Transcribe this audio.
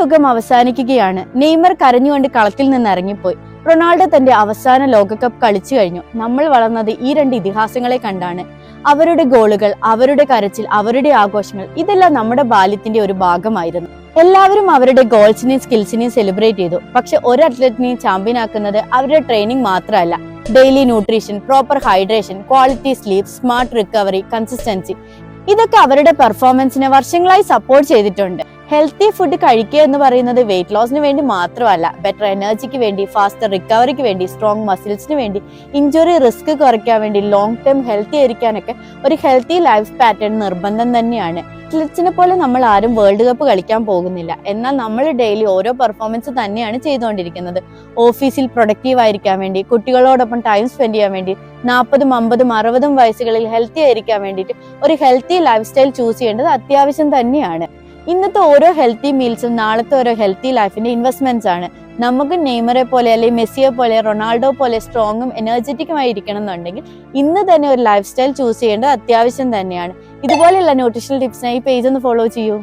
യുഗം അവസാനിക്കുകയാണ്. നെയ്മർ കരഞ്ഞുകൊണ്ട് കളത്തിൽ നിന്ന് ഇറങ്ങിപ്പോയി. റൊണാൾഡോ തന്റെ അവസാന ലോകകപ്പ് കളിച്ചു കഴിഞ്ഞു. നമ്മൾ വളർന്നത് ഈ രണ്ട് ഇതിഹാസങ്ങളെ കണ്ടാണ്. അവരുടെ ഗോളുകൾ, അവരുടെ കരച്ചിൽ, അവരുടെ ആഘോഷങ്ങൾ, ഇതെല്ലാം നമ്മുടെ ബാല്യത്തിന്റെ ഒരു ഭാഗമായിരുന്നു. എല്ലാവരും അവരുടെ ഗോൾസിനെയും സ്കിൽസിനെയും സെലിബ്രേറ്റ് ചെയ്തു. പക്ഷെ ഒരു അത്ലറ്റിനെയും ചാമ്പ്യൻ ആക്കുന്നത് അവരുടെ ട്രെയിനിങ് മാത്രമല്ല. Daily nutrition, proper hydration, quality sleep, smart recovery, consistency, ഇതൊക്കെ അവരുടെ പെർഫോമൻസിനെ വർഷങ്ങളായി സപ്പോർട്ട് ചെയ്തിട്ടുണ്ട്. ഹെൽത്തി ഫുഡ് കഴിക്കുക എന്ന് പറയുന്നത് വെയിറ്റ് ലോസിന് വേണ്ടി മാത്രമല്ല, ബെറ്റർ എനർജിക്ക് വേണ്ടി, ഫാസ്റ്റർ റിക്കവറിക്ക് വേണ്ടി, സ്ട്രോങ് മസിൽസിന് വേണ്ടി, ഇഞ്ചുറി റിസ്ക് കുറയ്ക്കാൻ വേണ്ടി, ലോങ് ടേം ഹെൽത്തി ആയിരിക്കാനൊക്കെ ഒരു ഹെൽത്തി ലൈഫ് പാറ്റേൺ നിർബന്ധം തന്നെയാണ്. അത്ലറ്റ്സിനെ പോലെ നമ്മൾ ആരും വേൾഡ് കപ്പ് കളിക്കാൻ പോകുന്നില്ല. എന്നാൽ നമ്മൾ ഡെയിലി ഓരോ പെർഫോമൻസ് തന്നെയാണ് ചെയ്തുകൊണ്ടിരിക്കുന്നത്. ഓഫീസിൽ പ്രൊഡക്റ്റീവ് ആയിരിക്കാൻ വേണ്ടി, കുട്ടികളോടൊപ്പം ടൈം സ്പെൻഡ് ചെയ്യാൻ വേണ്ടി, 40, 50, 60 വയസ്സുകളിൽ ഹെൽത്തി ആയിരിക്കാൻ വേണ്ടിയിട്ട് ഒരു ഹെൽത്തി ലൈഫ് സ്റ്റൈൽ ചൂസ് ചെയ്യേണ്ടത് അത്യാവശ്യം തന്നെയാണ്. ഇന്നത്തെ ഓരോ ഹെൽത്തി മീൽസും നാളത്തെ ഓരോ ഹെൽത്തി ലൈഫിന്റെ ഇൻവെസ്റ്റ്മെന്റ്സ് ആണ്. നമുക്ക് നെയ്മറെ പോലെ അല്ലെങ്കിൽ മെസ്സിയെ പോലെ റൊണാൾഡോ പോലെ സ്ട്രോങ്ങും എനർജറ്റിക്കുമായി ഇരിക്കണം എന്നുണ്ടെങ്കിൽ ഇന്ന് തന്നെ ഒരു ലൈഫ് സ്റ്റൈൽ ചൂസ് ചെയ്യേണ്ടത് അത്യാവശ്യം തന്നെയാണ്. ഇതുപോലെയുള്ള ന്യൂട്രീഷണൽ ടിപ്സിനായി ഈ പേജ് ഒന്ന് ഫോളോ ചെയ്യൂ.